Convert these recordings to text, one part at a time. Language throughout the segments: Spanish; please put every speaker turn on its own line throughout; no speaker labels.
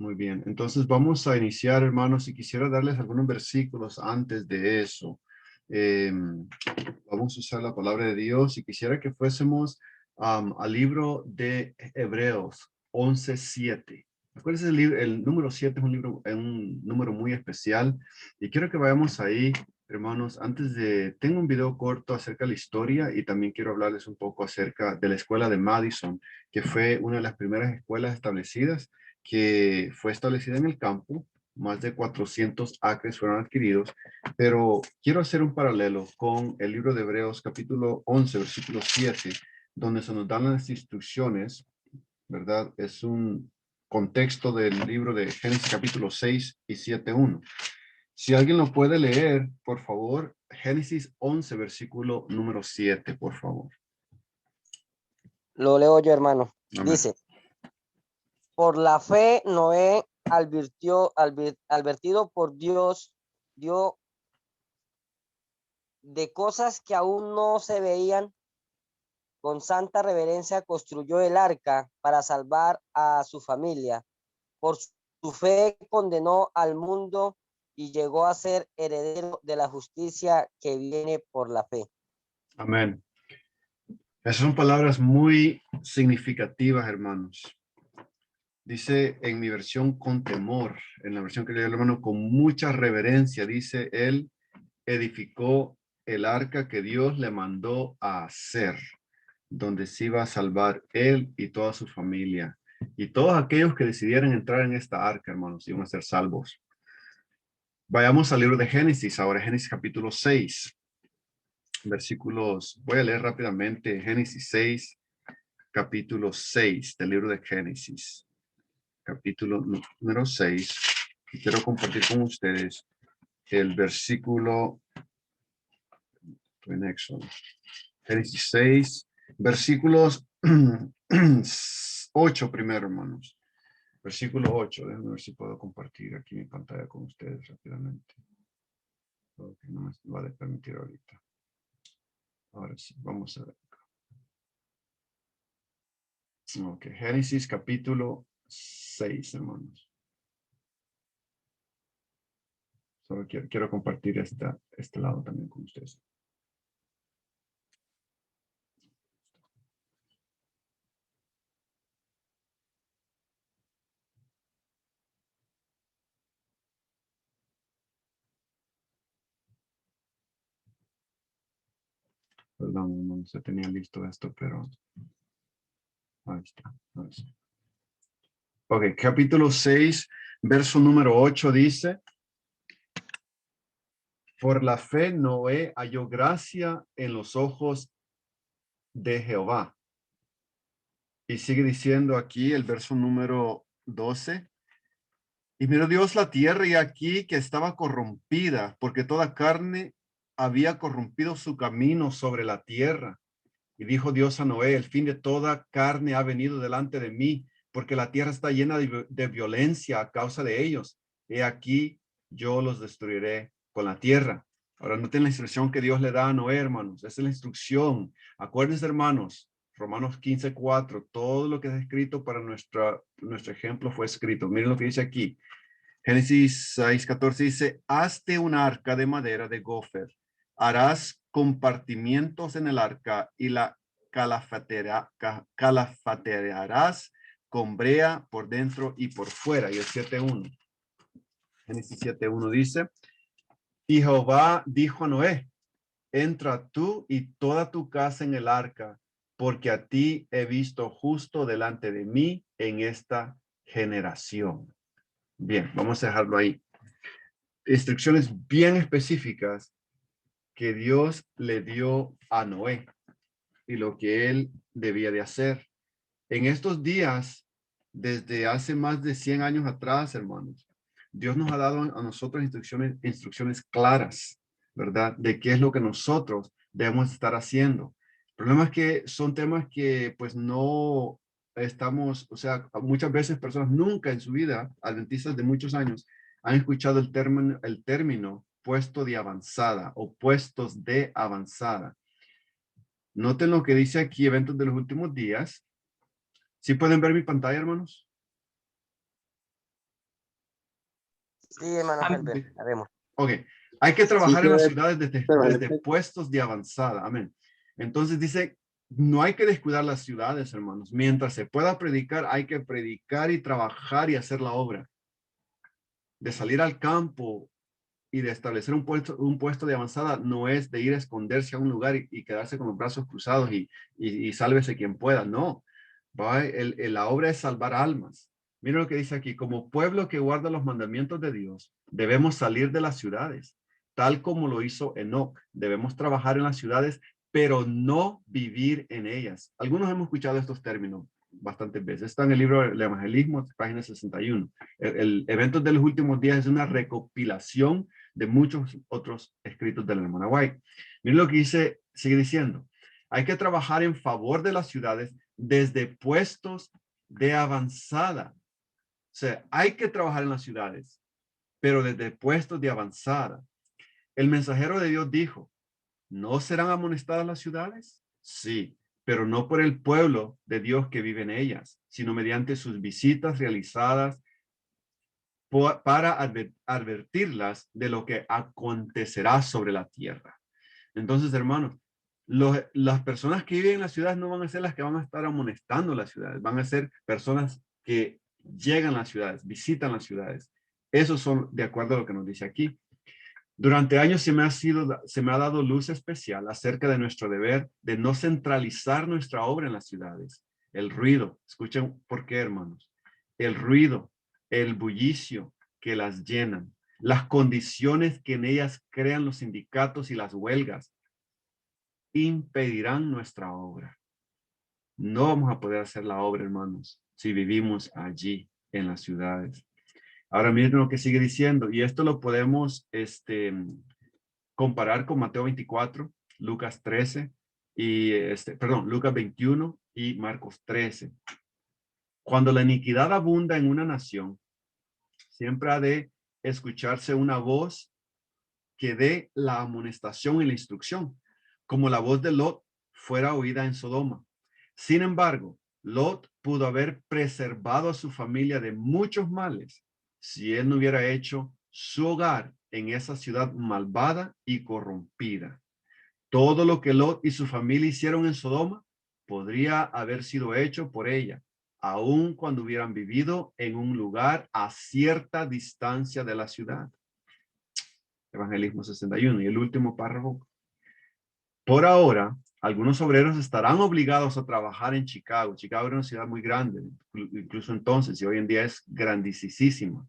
Muy bien. Entonces vamos a iniciar, hermanos, y quisiera darles algunos versículos antes de eso. Vamos a usar la palabra de Dios y quisiera que fuésemos al libro de Hebreos 11:7. Acuérdense, el número 7 es un número muy especial y quiero que vayamos ahí, hermanos. Tengo un video corto acerca de la historia y también quiero hablarles un poco acerca de la escuela de Madison, que fue una de las primeras escuelas establecidas, que fue establecida en el campo. Más de 400 acres fueron adquiridos, pero quiero hacer un paralelo con el libro de Hebreos capítulo 11, versículo 7, donde se nos dan las instrucciones, ¿verdad? Es un contexto del libro de Génesis capítulo 6 y 7:1. Si alguien lo puede leer, por favor, Génesis 11, versículo número 7, por favor.
Lo leo yo, hermano.
Amén.
Dice, por la fe Noé advertido por Dios, dio de cosas que aún no se veían, con santa reverencia construyó el arca para salvar a su familia. Por su fe condenó al mundo y llegó a ser heredero de la justicia que viene por la fe.
Amén. Esas son palabras muy significativas, hermanos. Dice en mi versión con temor, en la versión que leo el hermano con mucha reverencia, dice, él edificó el arca que Dios le mandó a hacer, donde se iba a salvar él y toda su familia. Y todos aquellos que decidieran entrar en esta arca, hermanos, iban a ser salvos. Vayamos al libro de Génesis, ahora Génesis capítulo 6, versículos, voy a leer rápidamente Génesis 6, capítulo 6 del libro de Génesis, capítulo número 6. Y quiero compartir con ustedes el versículo en Éxodo. Génesis 6, versículos 8 primero, hermanos. Versículo 8, déjenme ver si puedo compartir aquí mi pantalla con ustedes rápidamente. Porque no me va a permitir ahorita. Ahora sí, vamos a ver. Ok, Génesis capítulo 6, hermanos. Solo quiero compartir este lado también con ustedes. Perdón, no se tenía listo esto, pero ahí está. Ahí está. Ok, capítulo 6, verso número 8 dice, por la fe Noé halló gracia en los ojos de Jehová. Y sigue diciendo aquí el verso número 12. Y miró Dios la tierra y aquí que estaba corrompida, porque toda carne había corrompido su camino sobre la tierra. Y dijo Dios a Noé, el fin de toda carne ha venido delante de mí, porque la tierra está llena de violencia a causa de ellos. He aquí, yo los destruiré con la tierra. Ahora noten la instrucción que Dios le da a Noé, hermanos. Esa es la instrucción. Acuérdense, hermanos, Romanos 15:4, todo lo que es escrito para nuestro ejemplo fue escrito. Miren lo que dice aquí. Génesis 6:14 dice, hazte un arca de madera de gofer. Harás compartimientos en el arca y la calafatearás con brea por dentro y por fuera. Y el 7:1. Génesis 7:1 dice, y Jehová dijo a Noé, entra tú y toda tu casa en el arca, porque a ti he visto justo delante de mí en esta generación. Bien, vamos a dejarlo ahí. Instrucciones bien específicas que Dios le dio a Noé y lo que él debía de hacer. En estos días, desde hace más de 100 años atrás, hermanos, Dios nos ha dado a nosotros instrucciones claras, ¿verdad? De qué es lo que nosotros debemos estar haciendo. El problema es que son temas que pues no estamos, o sea, muchas veces personas nunca en su vida, adventistas de muchos años, han escuchado el término puesto de avanzada o puestos de avanzada. Noten lo que dice aquí, eventos de los últimos días. ¿Sí pueden ver mi pantalla, hermanos?
Sí, hermano Herbert, la vemos.
Ok, hay que trabajar
Sí,
en las
que-
ciudades desde puestos de avanzada. Amén. Entonces dice, no hay que descuidar las ciudades, hermanos. Mientras se pueda predicar, hay que predicar y trabajar y hacer la obra. De salir al campo y de establecer un puesto de avanzada no es de ir a esconderse a un lugar y quedarse con los brazos cruzados y sálvese quien pueda. No, la obra es salvar almas. Mira lo que dice aquí, como pueblo que guarda los mandamientos de Dios, debemos salir de las ciudades, tal como lo hizo Enoc. Debemos trabajar en las ciudades, pero no vivir en ellas. Algunos hemos escuchado estos términos bastantes veces. Está en el libro del Evangelismo, página 61. El evento de los últimos días es una recopilación de muchos otros escritos de la hermana White. Miren lo que dice, sigue diciendo. Hay que trabajar en favor de las ciudades desde puestos de avanzada. O sea, hay que trabajar en las ciudades, pero desde puestos de avanzada. El mensajero de Dios dijo, ¿no serán amonestadas las ciudades? Sí, pero no por el pueblo de Dios que vive en ellas, sino mediante sus visitas realizadas para advertirlas de lo que acontecerá sobre la tierra. Entonces, hermanos, las personas que viven en las ciudades no van a ser las que van a estar amonestando las ciudades, van a ser personas que llegan a las ciudades, visitan las ciudades. Esos son de acuerdo a lo que nos dice aquí. Durante años se me ha dado luz especial acerca de nuestro deber de no centralizar nuestra obra en las ciudades. El ruido, escuchen por qué, hermanos. El ruido, el bullicio que las llenan, las condiciones que en ellas crean los sindicatos y las huelgas, impedirán nuestra obra. No vamos a poder hacer la obra, hermanos, si vivimos allí en las ciudades. Ahora miren lo que sigue diciendo, y esto lo podemos comparar con Mateo 24, Lucas 13 y Lucas 21 y Marcos 13. Cuando la iniquidad abunda en una nación, siempre ha de escucharse una voz que dé la amonestación y la instrucción, como la voz de Lot fuera oída en Sodoma. Sin embargo, Lot pudo haber preservado a su familia de muchos males si él no hubiera hecho su hogar en esa ciudad malvada y corrompida. Todo lo que Lot y su familia hicieron en Sodoma podría haber sido hecho por ella, aun cuando hubieran vivido en un lugar a cierta distancia de la ciudad. Evangelismo 61 y el último párrafo. Por ahora, algunos obreros estarán obligados a trabajar en Chicago. Chicago era una ciudad muy grande, incluso entonces, y hoy en día es grandísima.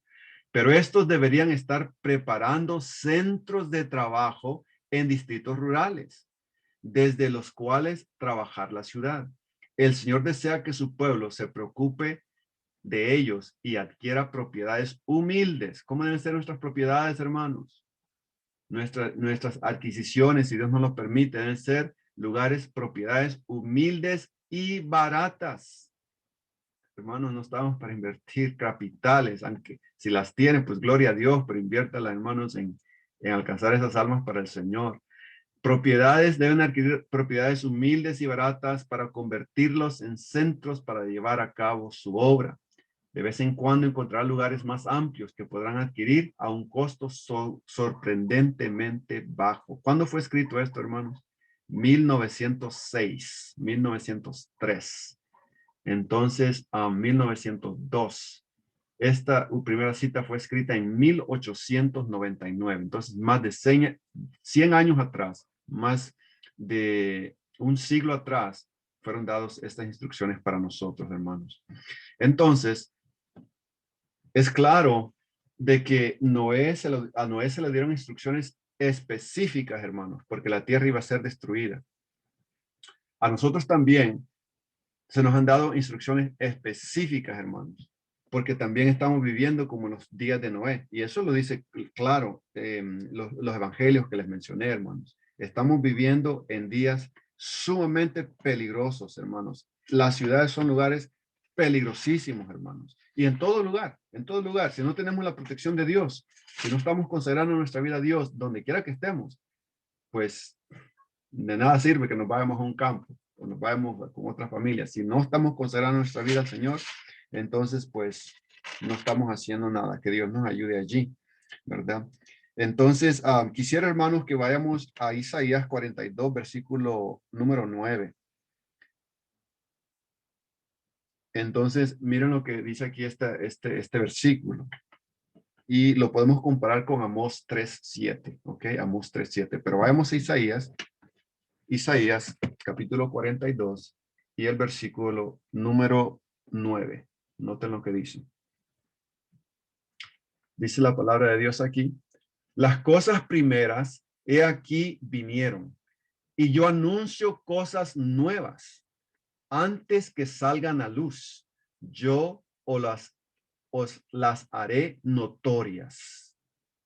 Pero estos deberían estar preparando centros de trabajo en distritos rurales, desde los cuales trabajar la ciudad. El Señor desea que su pueblo se preocupe de ellos y adquiera propiedades humildes. ¿Cómo deben ser nuestras propiedades, hermanos? Nuestras adquisiciones, si Dios nos lo permite, deben ser lugares, propiedades humildes y baratas. Hermanos, no estamos para invertir capitales, aunque si las tienen, pues gloria a Dios, pero inviértalas, hermanos, en alcanzar esas almas para el Señor. Propiedades deben adquirir propiedades humildes y baratas para convertirlos en centros para llevar a cabo su obra. De vez en cuando encontrar lugares más amplios que podrán adquirir a un costo sorprendentemente bajo. ¿Cuándo fue escrito esto, hermanos? 1906, 1903. Entonces, a 1902. Esta primera cita fue escrita en 1899. Entonces, más de 100 años atrás, más de un siglo atrás, fueron dadas estas instrucciones para nosotros, hermanos. Entonces, es claro de que a Noé se le dieron instrucciones específicas, hermanos, porque la tierra iba a ser destruida. A nosotros también se nos han dado instrucciones específicas, hermanos, porque también estamos viviendo como los días de Noé. Y eso lo dice claro los evangelios que les mencioné, hermanos. Estamos viviendo en días sumamente peligrosos, hermanos. Las ciudades son lugares peligrosísimos, hermanos. Y en todo lugar, si no tenemos la protección de Dios, si no estamos consagrando nuestra vida a Dios, donde quiera que estemos, pues de nada sirve que nos vayamos a un campo o nos vayamos con otras familias. Si no estamos consagrando nuestra vida al Señor, entonces pues no estamos haciendo nada. Que Dios nos ayude allí. ¿verdad? Entonces, quisiera, hermanos, que vayamos a Isaías 42, versículo número 9. Entonces, miren lo que dice aquí este versículo. Y lo podemos comparar con Amós 3:7, ¿ok? Amós 3:7. Pero vayamos a Isaías capítulo 42 y el versículo número 9. Noten lo que dice. Dice la palabra de Dios aquí. Las cosas primeras, he aquí, vinieron. Y yo anuncio cosas nuevas antes que salgan a luz. Yo os las haré notorias.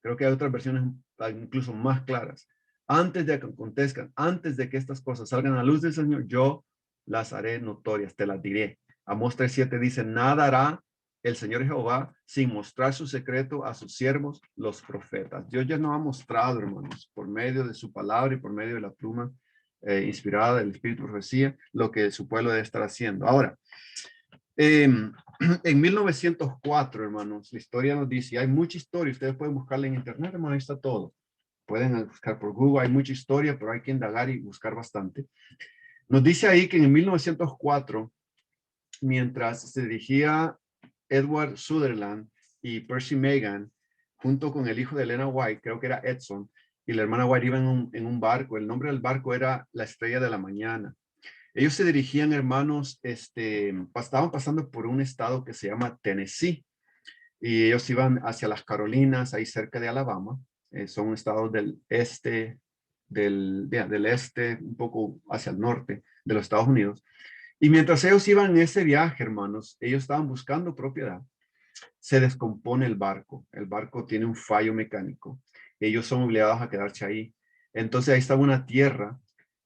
Creo que hay otras versiones incluso más claras. Antes de que acontezcan, antes de que estas cosas salgan a luz del Señor, yo las haré notorias, te las diré. Amós 3:7 dice, nada hará el Señor Jehová sin mostrar su secreto a sus siervos, los profetas. Dios ya nos ha mostrado, hermanos, por medio de su palabra y por medio de la pluma inspirada del Espíritu de Profecía, lo que su pueblo debe estar haciendo. Ahora, en 1904, hermanos, la historia nos dice, hay mucha historia, ustedes pueden buscarla en internet, hermano, ahí está todo. Pueden buscar por Google, hay mucha historia, pero hay que indagar y buscar bastante. Nos dice ahí que en 1904, mientras se dirigía Edward Sutherland y Percy Magan, junto con el hijo de Elena White, creo que era Edson, y la hermana White iban en un barco. El nombre del barco era La Estrella de la Mañana. Ellos se dirigían, hermanos, estaban pasando por un estado que se llama Tennessee y ellos iban hacia las Carolinas, ahí cerca de Alabama. Son estados del este, del este, un poco hacia el norte de los Estados Unidos. Y mientras ellos iban en ese viaje, hermanos, ellos estaban buscando propiedad. Se descompone el barco. El barco tiene un fallo mecánico. Ellos son obligados a quedarse ahí. Entonces ahí estaba una tierra,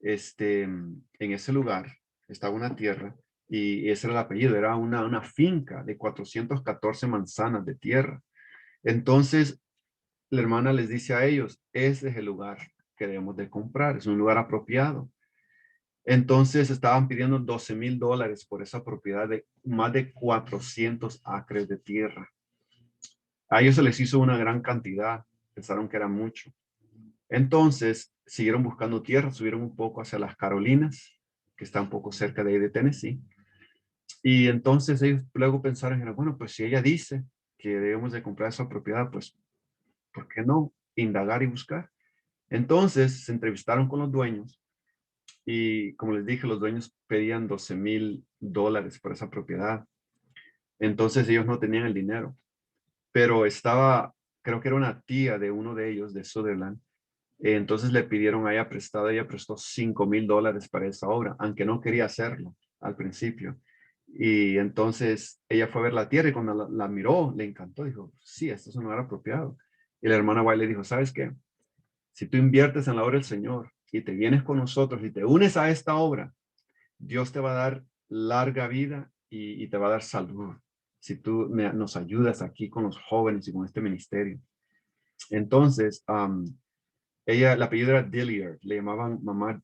en ese lugar, estaba una tierra y ese era el apellido, era una finca de 414 manzanas de tierra. Entonces la hermana les dice a ellos, ese es el lugar que debemos de comprar, es un lugar apropiado. Entonces estaban pidiendo $12,000 por esa propiedad de más de 400 acres de tierra. A ellos se les hizo una gran cantidad, pensaron que era mucho. Entonces siguieron buscando tierra, subieron un poco hacia las Carolinas, que está un poco cerca de ahí de Tennessee. Y entonces ellos luego pensaron, bueno, pues si ella dice que debemos de comprar esa propiedad, pues, ¿por qué no indagar y buscar? Entonces se entrevistaron con los dueños y como les dije, los dueños pedían $12,000 por esa propiedad. Entonces ellos no tenían el dinero, pero creo que era una tía de uno de ellos, de Sutherland. Entonces le pidieron a ella prestado, ella prestó $5,000 para esa obra, aunque no quería hacerlo al principio. Y entonces ella fue a ver la tierra y cuando la miró, le encantó, dijo, sí, esto es un lugar apropiado. Y la hermana White le dijo, ¿sabes qué? Si tú inviertes en la obra del Señor y te vienes con nosotros y te unes a esta obra, Dios te va a dar larga vida y te va a dar salud. Si tú nos ayudas aquí con los jóvenes y con este ministerio. Entonces, ella, el apellido era Dilliard, le llamaban mamá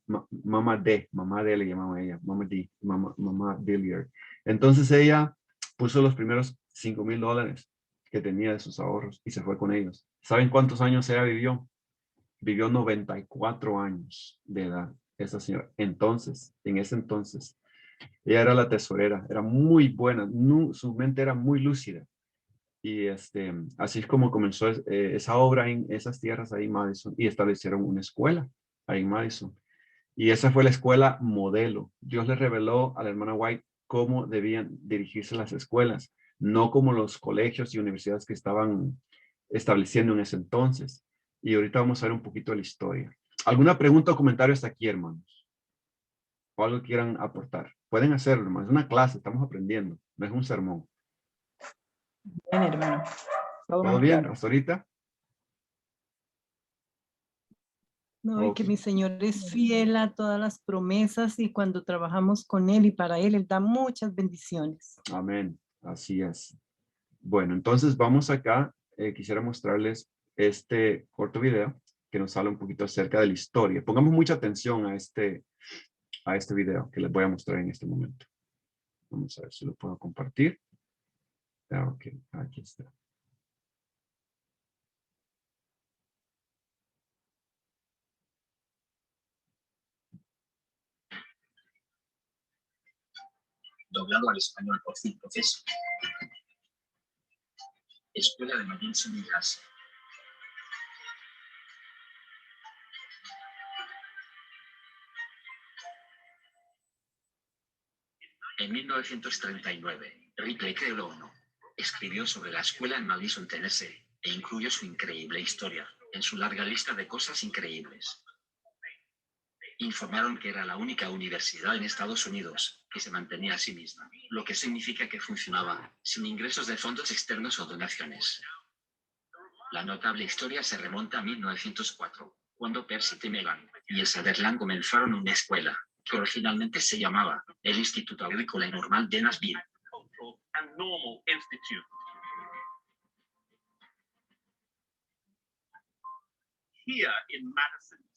D le llamaban a ella, mamá Dilliard. Entonces ella puso los primeros $5,000 que tenía de sus ahorros y se fue con ellos. ¿Saben cuántos años ella vivió? Vivió 94 años de edad, esa señora. Entonces, en ese entonces, ella era la tesorera, era muy buena, su mente era muy lúcida. Y así es como comenzó esa obra en esas tierras ahí en Madison y establecieron una escuela ahí en Madison. Y esa fue la escuela modelo. Dios le reveló a la hermana White cómo debían dirigirse las escuelas, no como los colegios y universidades que estaban estableciendo en ese entonces. Y ahorita vamos a ver un poquito de la historia. ¿Alguna pregunta o comentario hasta aquí, hermanos? ¿O algo que quieran aportar? Pueden hacerlo, hermanos. Es una clase, estamos aprendiendo, no es un sermón.
Bien, hermano. Todo
¿Todo
muy
bien
claro.
hasta ahorita?
No, y que
Ok.
mi Señor es fiel a todas las promesas y cuando trabajamos con Él y para Él da muchas bendiciones.
Amén. Así es. Bueno, entonces vamos acá. Quisiera mostrarles este corto video que nos habla un poquito acerca de la historia. Pongamos mucha atención a este video que les voy a mostrar en este momento. Vamos a ver si lo puedo compartir. Ok, aquí está.
doblado al español por Full Professor. Escuela de Madison y Gas. En 1939, Ripley Creono escribió sobre la escuela en Madison, Tennessee, e incluyó su increíble historia en su larga lista de cosas increíbles. Informaron que era la única universidad en Estados Unidos que se mantenía a sí misma, lo que significa que funcionaba sin ingresos de fondos externos o donaciones. La notable historia se remonta a 1904, cuando Percy T. Megan y el Sutherland comenzaron una escuela que originalmente se llamaba el Instituto Agrícola y Normal de Nashville.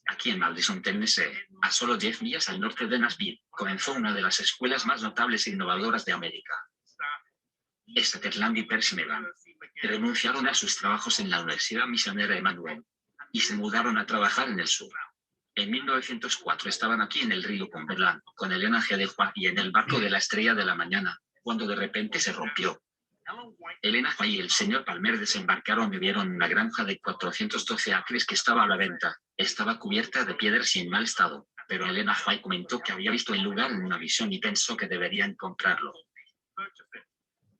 Aquí en Madison, Tennessee, a solo 10 millas al norte de Nashville, comenzó una de las escuelas más notables e innovadoras de América. Sutherland y Percy Megan renunciaron a sus trabajos en la Universidad Misionera Emanuel y se mudaron a trabajar en el sur. En 1904 estaban aquí en el río Cumberland, con Elena G. de White y en el barco de la Estrella de la Mañana, cuando de repente se rompió. Elena White y el señor Palmer desembarcaron y vieron una granja de 412 acres que estaba a la venta. Estaba cubierta de piedras y en mal estado, pero Elena White comentó que había visto el lugar en una visión y pensó que deberían comprarlo.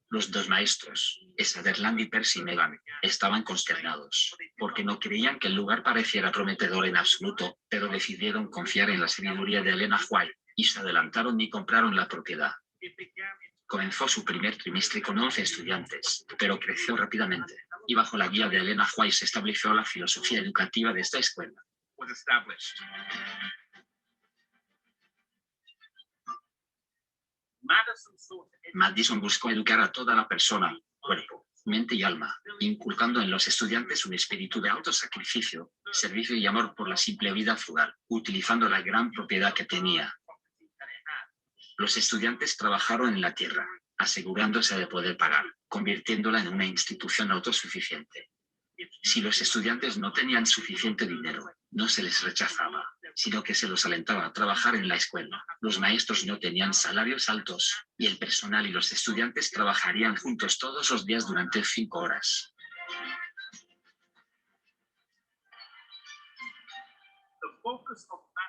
Los dos maestros, Sutherland y Percy Megan, estaban consternados, porque no creían que el lugar pareciera prometedor en absoluto, pero decidieron confiar en la sabiduría de Elena White, y se adelantaron y compraron la propiedad. Comenzó su primer trimestre con 11 estudiantes, pero creció rápidamente, y bajo la guía de Elena White se estableció la filosofía educativa de esta escuela. Madison buscó educar a toda la persona, cuerpo, mente y alma, inculcando en los estudiantes un espíritu de autosacrificio, servicio y amor por la simple vida frugal, utilizando la gran propiedad que tenía. Los estudiantes trabajaron en la tierra, asegurándose de poder pagar, convirtiéndola en una institución autosuficiente. Si los estudiantes no tenían suficiente dinero, no se les rechazaba, sino que se los alentaba a trabajar en la escuela. Los maestros no tenían salarios altos, y el personal y los estudiantes trabajarían juntos todos los días durante 5 horas.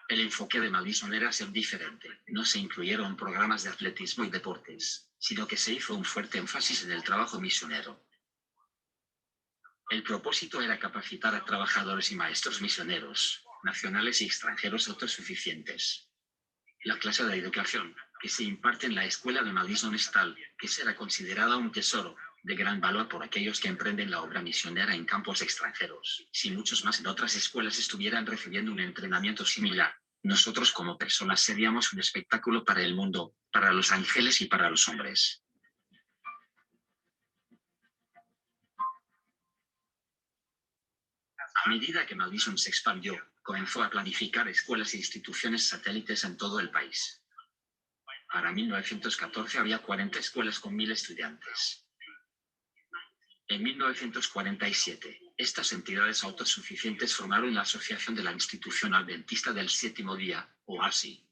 El enfoque de Madison era ser diferente. No se incluyeron programas de atletismo y deportes, sino que se hizo un fuerte énfasis en el trabajo misionero. El propósito era capacitar a trabajadores y maestros misioneros, nacionales y extranjeros autosuficientes. La clase de educación que se imparte en la escuela de Madison es tal que será considerada un tesoro de gran valor por aquellos que emprenden la obra misionera en campos extranjeros. Si muchos más en otras escuelas estuvieran recibiendo un entrenamiento similar, nosotros como personas seríamos un espectáculo para el mundo, para los ángeles y para los hombres. A medida que Madison se expandió, comenzó a planificar escuelas e instituciones satélites en todo el país. Para 1914 había 40 escuelas con 1000 estudiantes. En 1947, estas entidades autosuficientes formaron la Asociación de la Institución Adventista del Séptimo Día, o ASI.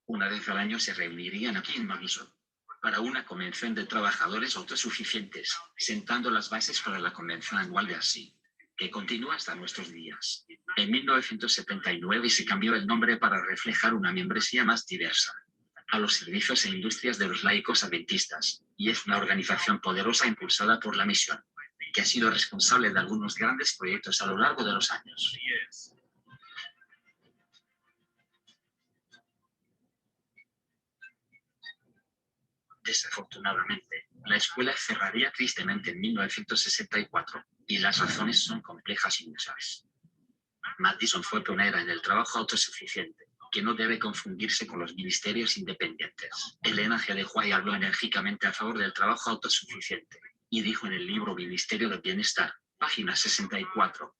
Una vez al año se reunirían aquí en Madison para una convención de trabajadores autosuficientes, sentando las bases para la convención anual de ASI, que continúa hasta nuestros días. En 1979 se cambió el nombre para reflejar una membresía más diversa, a los servicios e industrias de los laicos adventistas, y es una organización poderosa impulsada por la misión, que ha sido responsable de algunos grandes proyectos a lo largo de los años. Desafortunadamente, la escuela cerraría tristemente en 1964, y las razones son complejas y muchas. Madison fue pionera en el trabajo autosuficiente, que no debe confundirse con los ministerios independientes. Elena G. de White habló enérgicamente a favor del trabajo autosuficiente, y dijo en el libro Ministerio del Bienestar, página 64,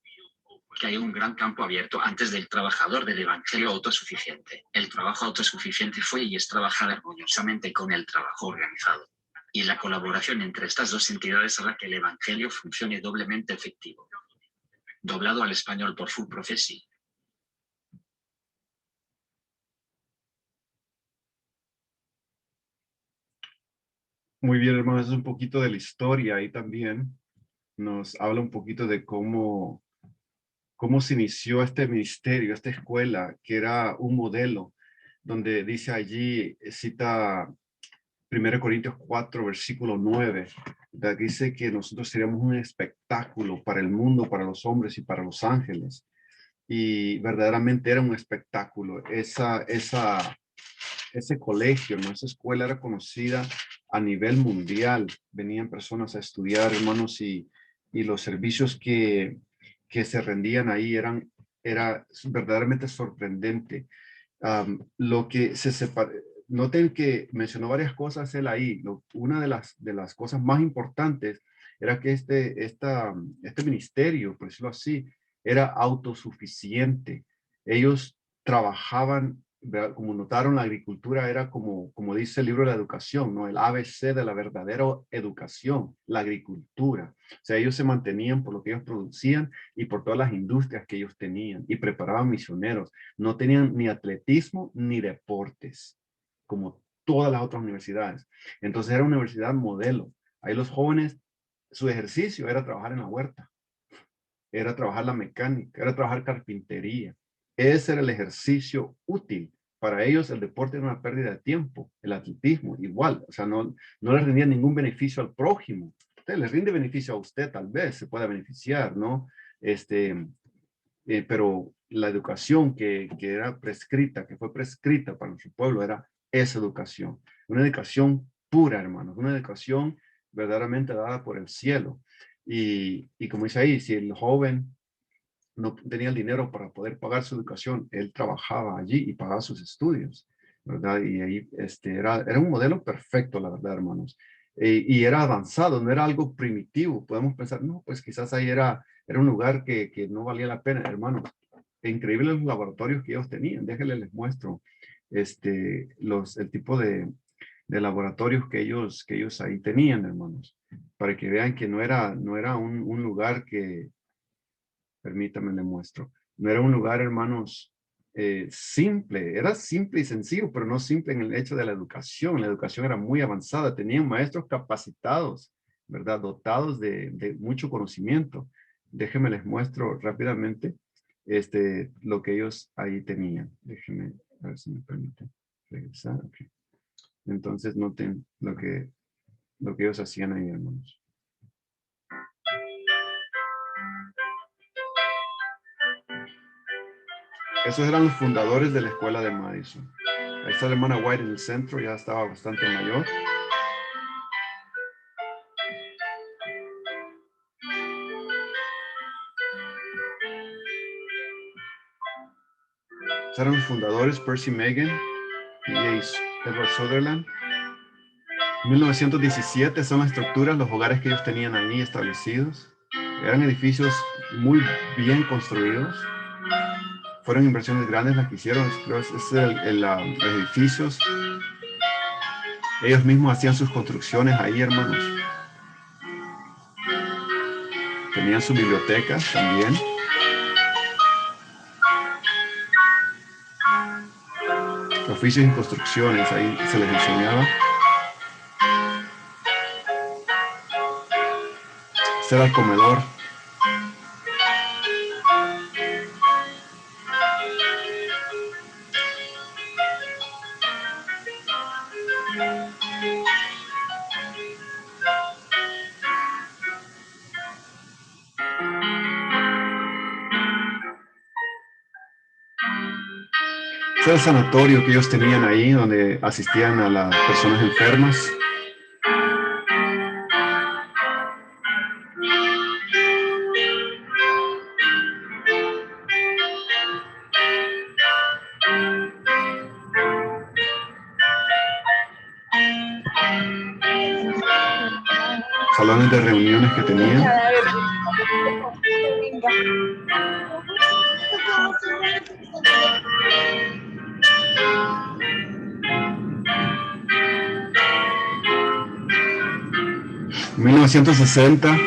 que hay un gran campo abierto antes del trabajador del evangelio autosuficiente. El trabajo autosuficiente fue y es trabajar armoniosamente con el trabajo organizado. Y la colaboración entre estas dos entidades hará que el evangelio funcione doblemente efectivo. Doblado al español por Full Prophecy.
Muy bien, hermanos, es un poquito de la historia ahí también. Nos habla un poquito de cómo se inició este ministerio, esta escuela, que era un modelo, donde dice allí, cita 1 Corintios 4, versículo 9, dice que nosotros seríamos un espectáculo para el mundo, para los hombres y para los ángeles. Y verdaderamente era un espectáculo. Ese colegio, ¿no? Esa escuela era conocida a nivel mundial. Venían personas a estudiar, hermanos, y los servicios que se rendían ahí era verdaderamente sorprendente. Lo que se separa, noten que mencionó varias cosas él ahí. Una de las cosas más importantes era que este ministerio, por decirlo así, era autosuficiente. Ellos trabajaban, ¿verdad? Como notaron, la agricultura era como dice el libro de la educación, ¿no? El ABC de la verdadera educación, la agricultura. O sea, ellos se mantenían por lo que ellos producían y por todas las industrias que ellos tenían y preparaban misioneros. No tenían ni atletismo ni deportes, como todas las otras universidades. Entonces era una universidad modelo. Ahí los jóvenes, su ejercicio era trabajar en la huerta, era trabajar la mecánica, era trabajar carpintería. Ese era el ejercicio útil. Para ellos el deporte era una pérdida de tiempo, el atletismo igual, o sea, no les rendía ningún beneficio al prójimo. Usted le rinde beneficio a usted, tal vez se pueda beneficiar, ¿no? Pero la educación que era prescrita, que fue prescrita para nuestro pueblo, era esa educación. Una educación pura, hermanos, una educación verdaderamente dada por el cielo. Y como dice ahí, si el joven no tenía el dinero para poder pagar su educación, él trabajaba allí y pagaba sus estudios, ¿verdad? Y ahí era un modelo perfecto, la verdad, hermanos. Y era avanzado, no era algo primitivo. Podemos pensar, no, pues quizás ahí era un lugar que no valía la pena, hermanos. Increíbles los laboratorios que ellos tenían. Déjenles les muestro el tipo de laboratorios que ellos ahí tenían, hermanos, para que vean que no era un lugar que, permítame le muestro, no era un lugar, hermanos, simple, era simple y sencillo, pero no simple en el hecho de la educación era muy avanzada, tenían maestros capacitados, ¿verdad? Dotados de mucho conocimiento. Déjenme les muestro rápidamente lo que ellos ahí tenían. Déjenme, a ver si me permite regresar. Okay. Entonces noten lo que ellos hacían ahí, hermanos. Esos eran los fundadores de la escuela de Madison. Ahí está la hermana White en el centro, ya estaba bastante mayor. Esos eran los fundadores, Percy Megan y Edward Sutherland. 1917 son las estructuras, los hogares que ellos tenían ahí establecidos. Eran edificios muy bien construidos. Fueron inversiones grandes las que hicieron, los edificios. Ellos mismos hacían sus construcciones ahí, hermanos. Tenían sus bibliotecas también. Oficios y construcciones, ahí se les enseñaba. Este era el comedor. Este era el sanatorio que ellos tenían ahí, donde asistían a las personas enfermas. Salones de reuniones que tenían. En 1960,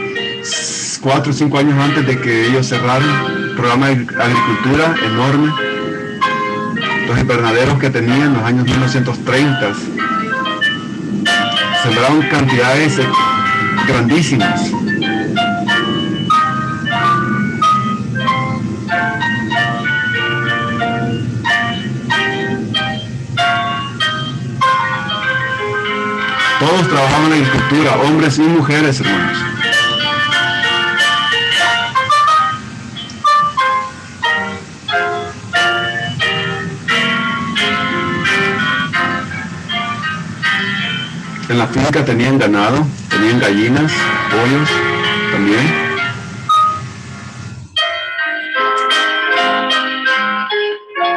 4 o 5 años antes de que ellos cerraran, el programa de agricultura enorme. Los invernaderos que tenían en los años 1930. encontraron cantidades grandísimas. Todos trabajaban en la agricultura, hombres y mujeres, hermanos. En la finca tenían ganado, tenían gallinas, pollos también.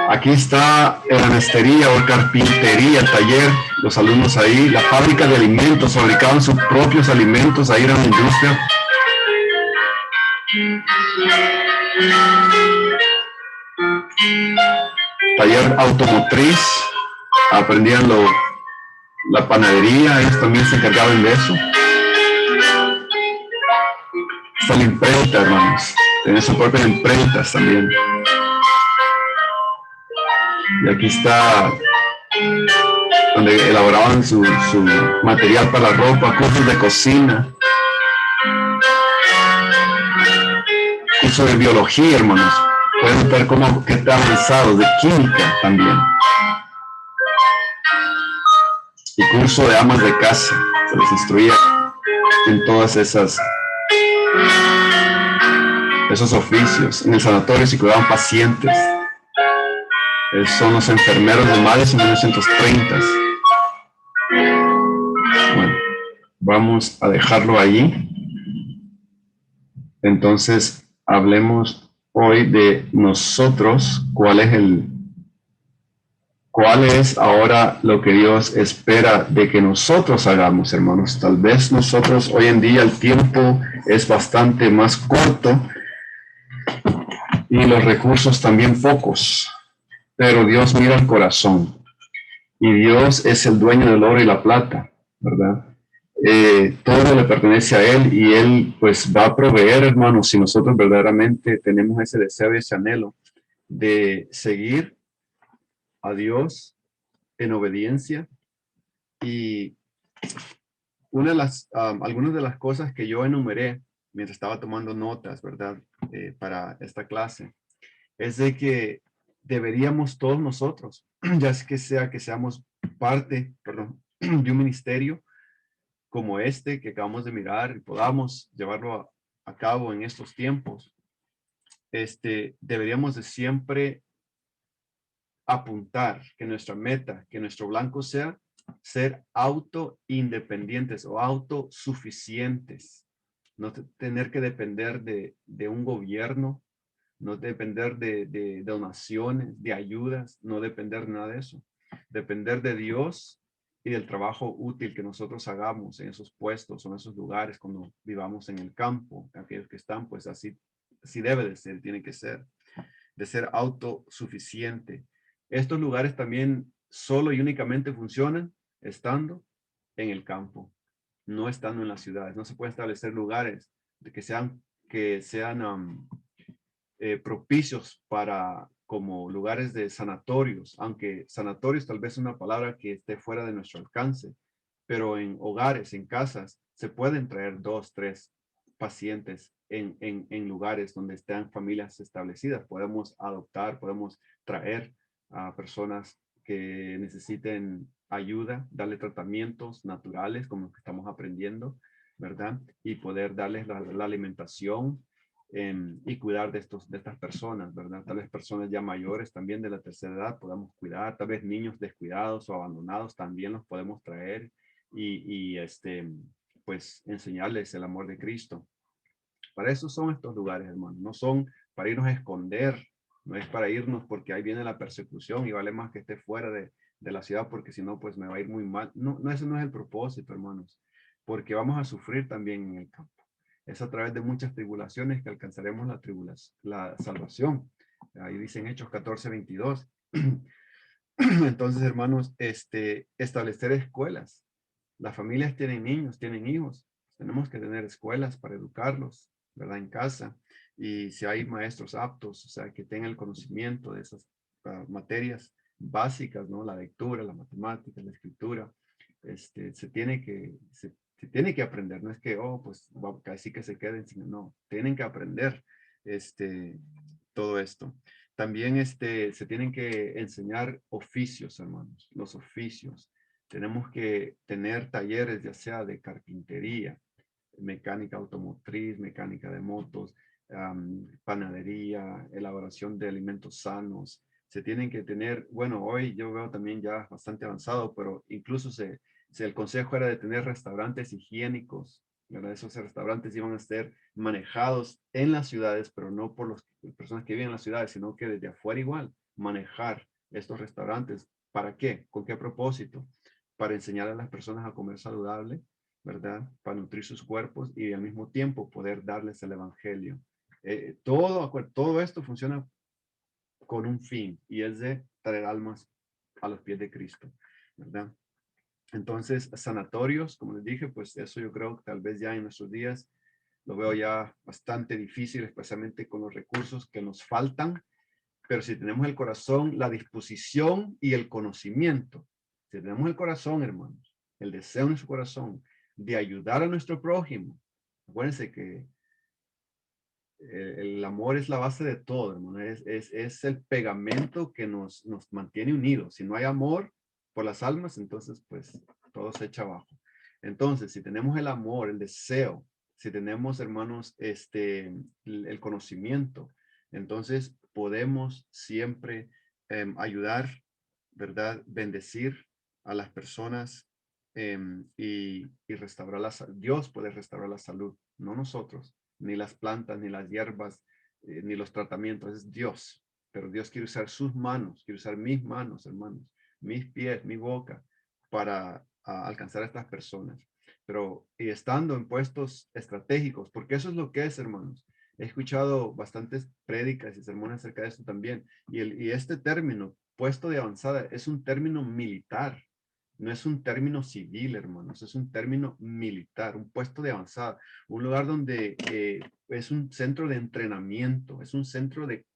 Aquí está la anestería o carpintería, el taller, los alumnos ahí, la fábrica de alimentos, fabricaban sus propios alimentos, ahí era una industria. Taller automotriz, aprendían la panadería, ellos también se encargaban de eso. Está la imprenta, hermanos, tenían sus propias imprentas también. Y aquí está donde elaboraban su material para la ropa, cursos de cocina, curso de biología, hermanos. Pueden ver cómo que está avanzado, de química también. Y curso de amas de casa, se les instruía en todas esos oficios. En el sanatorio se cuidaban pacientes. Son los enfermeros de Males en 1930. Bueno, vamos a dejarlo allí. Entonces, hablemos hoy de nosotros. ¿Cuál es ahora lo que Dios espera de que nosotros hagamos, hermanos? Tal vez nosotros hoy en día el tiempo es bastante más corto y los recursos también pocos. Pero Dios mira el corazón y Dios es el dueño del oro y la plata, ¿verdad? Todo le pertenece a Él y Él pues va a proveer, hermanos, si nosotros verdaderamente tenemos ese deseo y ese anhelo de seguir a Dios en obediencia. Y algunas de las cosas que yo enumeré mientras estaba tomando notas, ¿verdad? Para esta clase, es de que deberíamos todos nosotros, ya que seamos parte, de un ministerio como este que acabamos de mirar y podamos llevarlo a cabo en estos tiempos, deberíamos de siempre apuntar que nuestra meta, que nuestro blanco sea ser autoindependientes o autosuficientes, no tener que depender de un gobierno, no depender de donaciones, de ayudas, no depender de nada de eso. Depender de Dios y del trabajo útil que nosotros hagamos en esos puestos o en esos lugares cuando vivamos en el campo. Aquellos que están, pues así debe de ser, tiene que ser. De ser autosuficiente. Estos lugares también solo y únicamente funcionan estando en el campo, no estando en las ciudades. No se puede establecer lugares que sean propicios para como lugares de sanatorios, aunque sanatorios tal vez es una palabra que esté fuera de nuestro alcance, pero en hogares, en casas, se pueden traer 2, 3 pacientes en lugares donde están familias establecidas. Podemos adoptar, podemos traer a personas que necesiten ayuda, darle tratamientos naturales como los que estamos aprendiendo, ¿verdad? Y poder darles la alimentación, y cuidar de estas personas, ¿verdad? Tal vez personas ya mayores también de la tercera edad podamos cuidar, tal vez niños descuidados o abandonados también los podemos traer y pues enseñarles el amor de Cristo. Para eso son estos lugares, hermanos, no son para irnos a esconder, no es para irnos porque ahí viene la persecución y vale más que esté fuera de la ciudad porque si no, pues me va a ir muy mal. No, ese no es el propósito, hermanos, porque vamos a sufrir también en el campo. Es a través de muchas tribulaciones que alcanzaremos la salvación. Ahí dicen Hechos 14:22. Entonces, hermanos, establecer escuelas. Las familias tienen niños, tienen hijos. Tenemos que tener escuelas para educarlos, ¿verdad? En casa. Y si hay maestros aptos, o sea, que tengan el conocimiento de esas materias básicas, ¿no? La lectura, la matemática, la escritura. se tiene que aprender, no es que, oh, pues casi que se queden, sino, no, tienen que aprender todo esto. También se tienen que enseñar oficios, hermanos, los oficios. Tenemos que tener talleres, ya sea de carpintería, mecánica automotriz, mecánica de motos, panadería, elaboración de alimentos sanos. Se tienen que tener, bueno, hoy yo veo también ya bastante avanzado, pero incluso el consejo era de tener restaurantes higiénicos, ¿verdad? Esos restaurantes iban a ser manejados en las ciudades, pero no por las personas que viven en las ciudades, sino que desde afuera igual, manejar estos restaurantes. ¿Para qué? ¿Con qué propósito? Para enseñar a las personas a comer saludable, ¿verdad? Para nutrir sus cuerpos y al mismo tiempo poder darles el evangelio. Todo esto funciona con un fin y es de traer almas a los pies de Cristo, ¿verdad? Entonces, sanatorios, como les dije, pues eso yo creo que tal vez ya en nuestros días lo veo ya bastante difícil, especialmente con los recursos que nos faltan, pero si tenemos el corazón, la disposición y el conocimiento, si tenemos el corazón, hermanos, el deseo en su corazón de ayudar a nuestro prójimo, acuérdense que el amor es la base de todo, hermano, es el pegamento que nos mantiene unidos. Si no hay amor por las almas, entonces pues todo se echa abajo. Entonces, si tenemos el amor, el deseo, si tenemos, hermanos, el conocimiento, entonces podemos siempre ayudar, ¿verdad? Bendecir a las personas y restaurar Dios puede restaurar la salud, no nosotros, ni las plantas, ni las hierbas, ni los tratamientos, es Dios. Pero Dios quiere usar sus manos, quiere usar mis manos, hermanos, mis pies, mi boca, para alcanzar a estas personas. Pero y estando en puestos estratégicos, porque eso es lo que es, hermanos. He escuchado bastantes prédicas y sermones acerca de esto también. Y este término, puesto de avanzada, es un término militar. No es un término civil, hermanos, es un término militar, un puesto de avanzada, un lugar donde es un centro de entrenamiento, es un centro de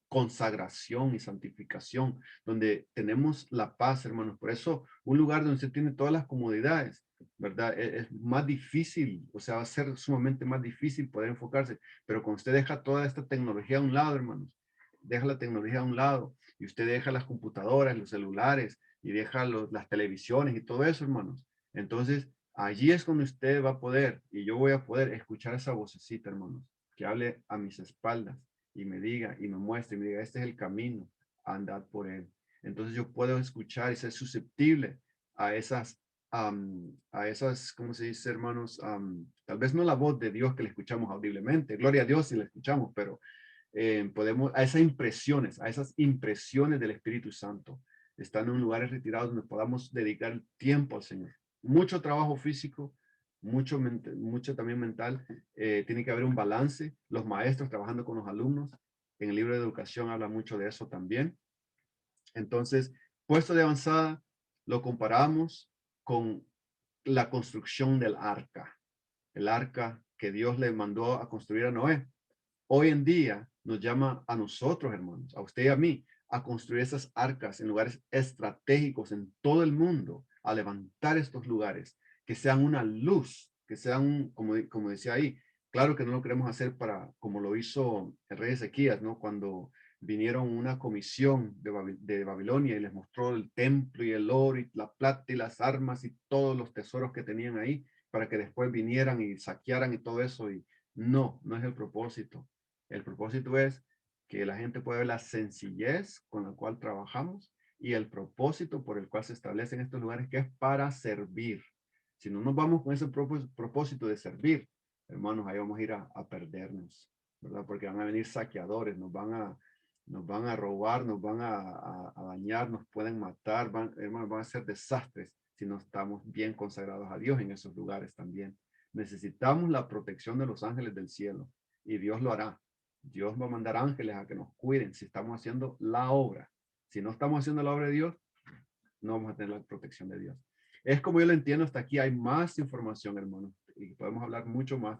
consagración y santificación, donde tenemos la paz, hermanos. Por eso, un lugar donde se tiene todas las comodidades, ¿verdad? Es más difícil, o sea, va a ser sumamente más difícil poder enfocarse, pero cuando usted deja toda esta tecnología a un lado, hermanos, deja la tecnología a un lado y usted deja las computadoras, los celulares y deja las televisiones y todo eso, hermanos. Entonces, allí es cuando usted va a poder y yo voy a poder escuchar esa vocecita, hermanos, que hable a mis espaldas y me diga y me muestre y me diga, este es el camino, andad por él. Entonces yo puedo escuchar y ser susceptible a esas, ¿cómo se dice, hermanos? Tal vez no la voz de Dios que le escuchamos audiblemente, gloria a Dios si la escuchamos, pero podemos, a esas impresiones del Espíritu Santo, estando en lugares retirados donde podamos dedicar tiempo al Señor. Mucho trabajo físico, mucho también mental. Tiene que haber un balance. Los maestros trabajando con los alumnos. En el libro de educación habla mucho de eso también. Entonces, puesto de avanzada, lo comparamos con la construcción del arca. El arca que Dios le mandó a construir a Noé. Hoy en día nos llama a nosotros, hermanos, a usted y a mí, a construir esas arcas en lugares estratégicos en todo el mundo, a levantar estos lugares, que sean una luz, que sean, como decía ahí, claro que no lo queremos hacer como lo hizo el rey Ezequías, ¿no? Cuando vinieron una comisión de Babilonia y les mostró el templo y el oro y la plata y las armas y todos los tesoros que tenían ahí, para que después vinieran y saquearan y todo eso. Y no es el propósito. El propósito es que la gente pueda ver la sencillez con la cual trabajamos y el propósito por el cual se establecen estos lugares, que es para servir. Si no nos vamos con ese propósito de servir, hermanos, ahí vamos a ir a perdernos, ¿verdad? Porque van a venir saqueadores, nos van a robar, nos van a dañar, nos pueden matar, hermanos, van a ser desastres si no estamos bien consagrados a Dios en esos lugares también. Necesitamos la protección de los ángeles del cielo y Dios lo hará. Dios va a mandar ángeles a que nos cuiden si estamos haciendo la obra. Si no estamos haciendo la obra de Dios, no vamos a tener la protección de Dios. Es como yo lo entiendo, hasta aquí hay más información, hermanos, y podemos hablar mucho más,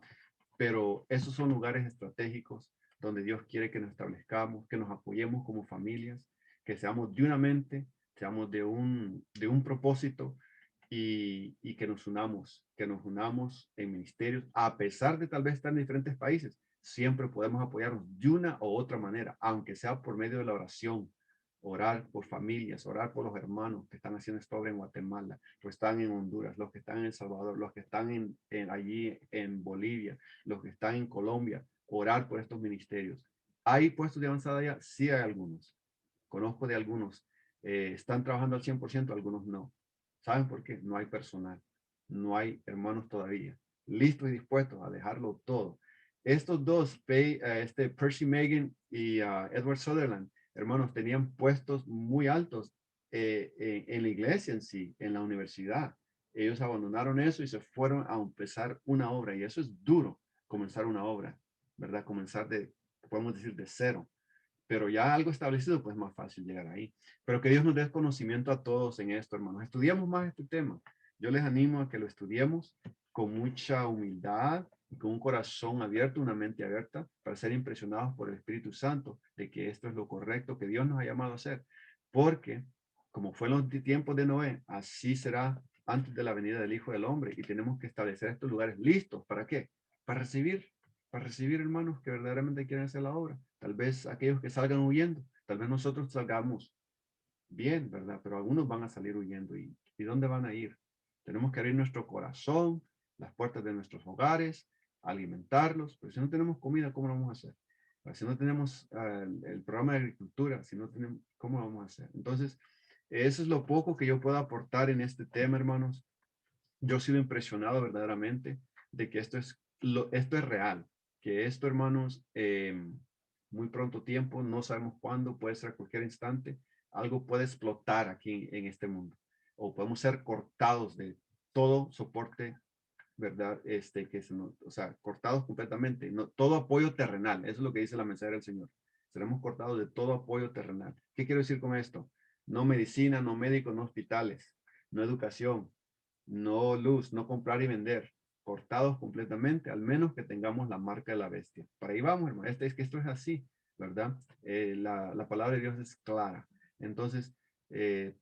pero esos son lugares estratégicos donde Dios quiere que nos establezcamos, que nos apoyemos como familias, que seamos de una mente, seamos de un propósito y que nos unamos en ministerios, a pesar de tal vez estar en diferentes países, siempre podemos apoyarnos de una u otra manera, aunque sea por medio de la oración, orar por familias, orar por los hermanos que están haciendo esta obra en Guatemala, los que están en Honduras, los que están en El Salvador, los que están allí en Bolivia, los que están en Colombia, orar por estos ministerios. ¿Hay puestos de avanzada ya? Sí hay algunos. Conozco de algunos. Están trabajando al 100%, algunos no. ¿Saben por qué? No hay personal. No hay hermanos todavía listos y dispuestos a dejarlo todo. Estos dos, Percy Megan y Edward Sutherland, hermanos, tenían puestos muy altos en la iglesia en sí, en la universidad. Ellos abandonaron eso y se fueron a empezar una obra. Y eso es duro, comenzar una obra, ¿verdad? Comenzar podemos decir, de cero. Pero ya algo establecido, pues es más fácil llegar ahí. Pero que Dios nos dé conocimiento a todos en esto, hermanos. Estudiamos más este tema. Yo les animo a que lo estudiemos con mucha humildad y con un corazón abierto, una mente abierta, para ser impresionados por el Espíritu Santo de que esto es lo correcto que Dios nos ha llamado a hacer. Porque, como fue en los tiempos de Noé, así será antes de la venida del Hijo del Hombre. Y tenemos que establecer estos lugares listos. ¿Para qué? Para recibir hermanos que verdaderamente quieren hacer la obra. Tal vez aquellos que salgan huyendo, tal vez nosotros salgamos bien, ¿verdad? Pero algunos van a salir huyendo. ¿Y dónde van a ir? Tenemos que abrir nuestro corazón, las puertas de nuestros hogares, alimentarlos. Pero si no tenemos comida, ¿cómo lo vamos a hacer? Si no tenemos el programa de agricultura, si no tenemos, ¿cómo lo vamos a hacer? Entonces, eso es lo poco que yo puedo aportar en este tema, hermanos. Yo he sido impresionado verdaderamente de que esto es real, que esto, hermanos, muy pronto tiempo, no sabemos cuándo, puede ser a cualquier instante, algo puede explotar aquí en este mundo, o podemos ser cortados de todo soporte, ¿verdad? O sea, cortados completamente, no, todo apoyo terrenal, eso es lo que dice la mensaje del Señor. Seremos cortados de todo apoyo terrenal. ¿Qué quiero decir con esto? No medicina, no médicos, no hospitales, no educación, no luz, no comprar y vender, cortados completamente, al menos que tengamos la marca de la bestia. Para ahí vamos, hermano. Es que esto es así, ¿verdad? La palabra de Dios es clara. Entonces,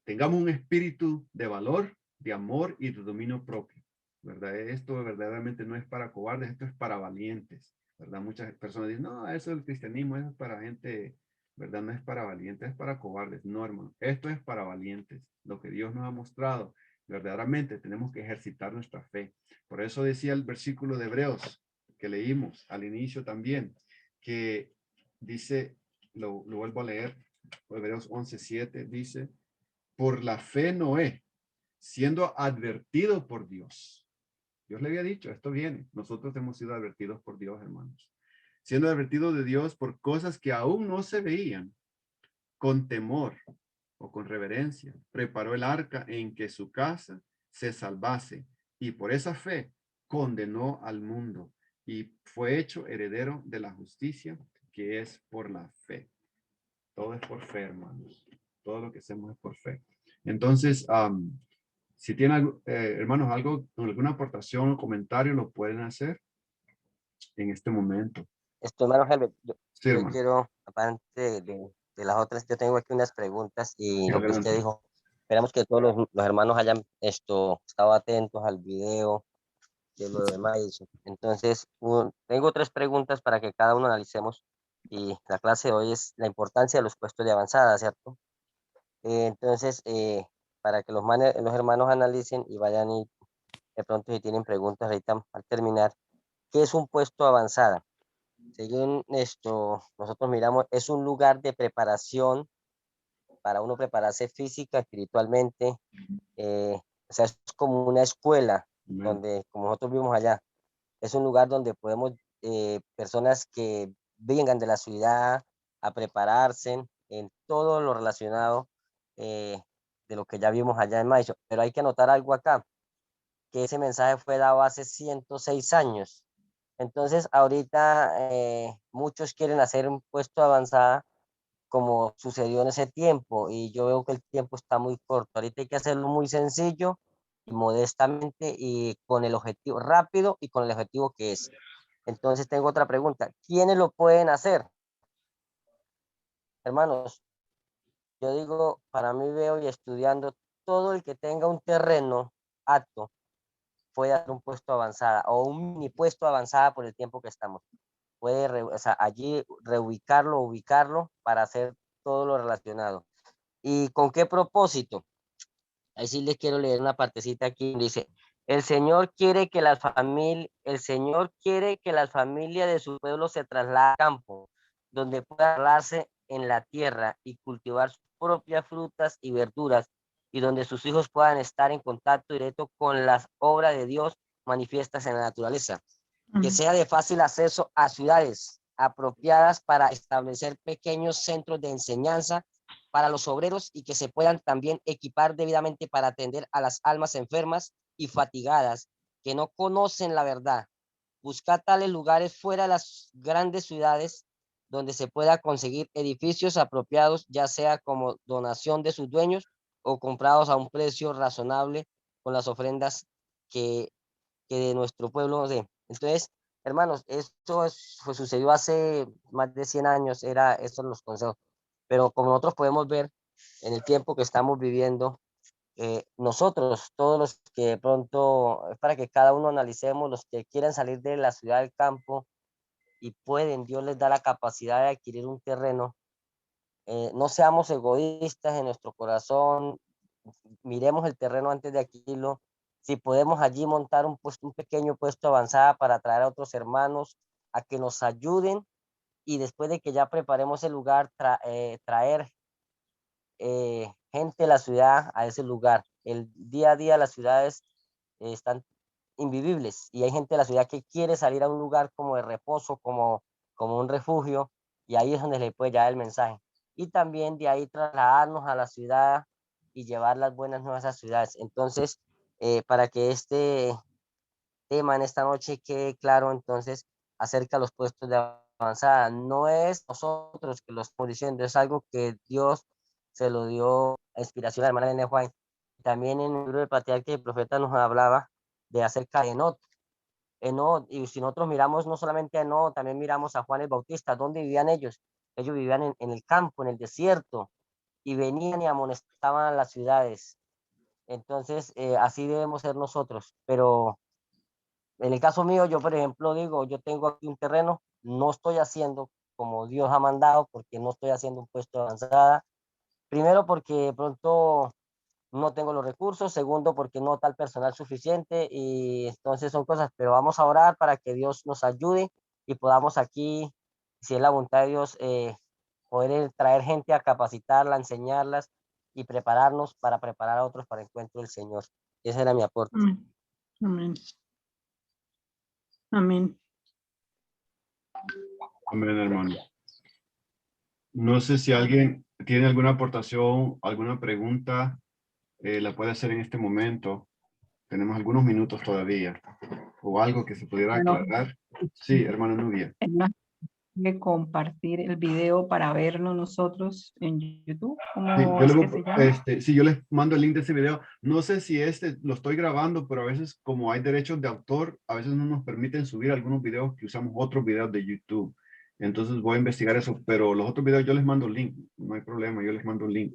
tengamos un espíritu de valor, de amor y de dominio propio, ¿verdad? Esto verdaderamente no es para cobardes, esto es para valientes, ¿verdad? Muchas personas dicen, no, eso es el cristianismo, eso es para gente, ¿verdad? No es para valientes, es para cobardes. No, hermano, esto es para valientes. Lo que Dios nos ha mostrado, verdaderamente tenemos que ejercitar nuestra fe. Por eso decía el versículo de Hebreos que leímos al inicio también, que dice, lo vuelvo a leer, Hebreos 11:7 dice, por la fe Noé, siendo advertido por Dios. Dios le había dicho, esto viene. Nosotros hemos sido advertidos por Dios, hermanos. Siendo advertidos de Dios por cosas que aún no se veían, con temor o con reverencia, preparó el arca en que su casa se salvase, y por esa fe condenó al mundo y fue hecho heredero de la justicia que es por la fe. Todo es por fe, hermanos. Todo lo que hacemos es por fe. Entonces, si tienen, hermanos, alguna aportación o comentario, lo pueden hacer en este momento.
Hermano Helber,
Sí,
yo
hermano.
quiero, aparte de las otras, yo tengo aquí unas preguntas y
Sí,
lo que usted
adelante.
dijo, esperamos que todos los hermanos hayan estado atentos al video de lo de Madison. Entonces, tengo tres preguntas para que cada uno analicemos y la clase de hoy es la importancia de los puestos de avanzada, ¿cierto? Entonces, para que los hermanos analicen y vayan y de pronto si tienen preguntas ahorita al terminar, ¿qué es un puesto de avanzada? Según nosotros miramos, es un lugar de preparación para uno prepararse física, espiritualmente, o sea, es como una escuela
Amén.
donde, como nosotros vimos allá, es un lugar donde podemos, personas que vengan de la ciudad a prepararse en todo lo relacionado de lo que ya vimos allá en Maiso. Pero hay que anotar algo acá, que ese mensaje fue dado hace 106 años. Entonces, ahorita muchos quieren hacer un puesto de avanzada como sucedió en ese tiempo y yo veo que el tiempo está muy corto. Ahorita hay que hacerlo muy sencillo y modestamente y con el objetivo rápido y con el objetivo que es. Entonces tengo otra pregunta. ¿Quiénes lo pueden hacer? Hermanos, yo digo, para mí veo y estudiando todo el que tenga un terreno acto puede hacer un puesto avanzada o un mini puesto avanzada por el tiempo que estamos. Puede o sea, allí reubicarlo, ubicarlo para hacer todo lo relacionado. ¿Y con qué propósito? Ahí sí les quiero leer una partecita aquí. Dice, el Señor quiere que el Señor quiere que las familias de su pueblo se trasladen al campo, donde puedan hablarse en la tierra y cultivar sus propias frutas y verduras, y donde sus hijos puedan estar en contacto directo con las obras de Dios manifiestas en la naturaleza. Que sea de fácil acceso a ciudades apropiadas para establecer pequeños centros de enseñanza para los obreros y que se puedan también equipar debidamente para atender a las almas enfermas y fatigadas que no conocen la verdad. Buscar tales lugares fuera de las grandes ciudades donde se pueda conseguir edificios apropiados, ya sea como donación de sus dueños o comprados a un precio razonable con las ofrendas que, que de nuestro pueblo dé. Entonces, hermanos, esto sucedió hace más de 100 años, estos son los consejos. Pero como nosotros podemos ver en el tiempo que estamos viviendo, nosotros, todos los que de pronto, es para que cada uno analicemos, los que quieren salir de la ciudad del campo y pueden, Dios les da la capacidad de adquirir un terreno, no seamos egoístas en nuestro corazón, miremos el terreno antes de adquirirlo, si podemos allí montar un pequeño puesto avanzada para atraer a otros hermanos a que nos ayuden y después de que ya preparemos el lugar, traer gente de la ciudad a ese lugar. El día a día las ciudades están invivibles y hay gente de la ciudad que quiere salir a un lugar como de reposo, como un refugio, y ahí es donde le puede llegar el mensaje. Y también de ahí trasladarnos a la ciudad y llevar las buenas nuevas a las ciudades. Entonces, para que este tema en esta noche quede claro, entonces, acerca de los puestos de avanzada, no es nosotros que lo estamos diciendo, es algo que Dios se lo dio a inspiración a la hermana Elena White. También en el libro del Patriarca y el Profeta nos hablaba de acerca de Enot. Enot, y si nosotros miramos no solamente a Enot, también miramos a Juan el Bautista, ¿dónde vivían ellos? Ellos vivían en el campo, en el desierto, y venían y amonestaban a las ciudades. Entonces, así debemos ser nosotros. Pero en el caso mío, yo, por ejemplo, digo, yo tengo aquí un terreno, no estoy haciendo como Dios ha mandado, porque no estoy haciendo un puesto de avanzada. Primero, porque de pronto no tengo los recursos, segundo porque no está el personal suficiente y entonces son cosas, pero vamos a orar para que Dios nos ayude y podamos aquí, si es la voluntad de Dios, poder traer gente a capacitarla, enseñarlas y prepararnos para preparar a otros para el encuentro del Señor. Ese era mi aporte.
Amén. Amén.
Amén, hermano. No sé si alguien tiene alguna aportación, alguna pregunta, la puede hacer en este momento. Tenemos algunos minutos todavía. O algo que se pudiera
Bueno,
aclarar. Sí, hermano Nubia.
de compartir el video para verlo nosotros en YouTube.
Sí,
¿Cómo es que se llama?
sí, yo les mando el link de ese video. No sé si lo estoy grabando, pero a veces como hay derechos de autor, a veces no nos permiten subir algunos videos que usamos otros videos de YouTube. Entonces voy a investigar eso, pero los otros videos yo les mando el link. No hay problema, yo les mando el link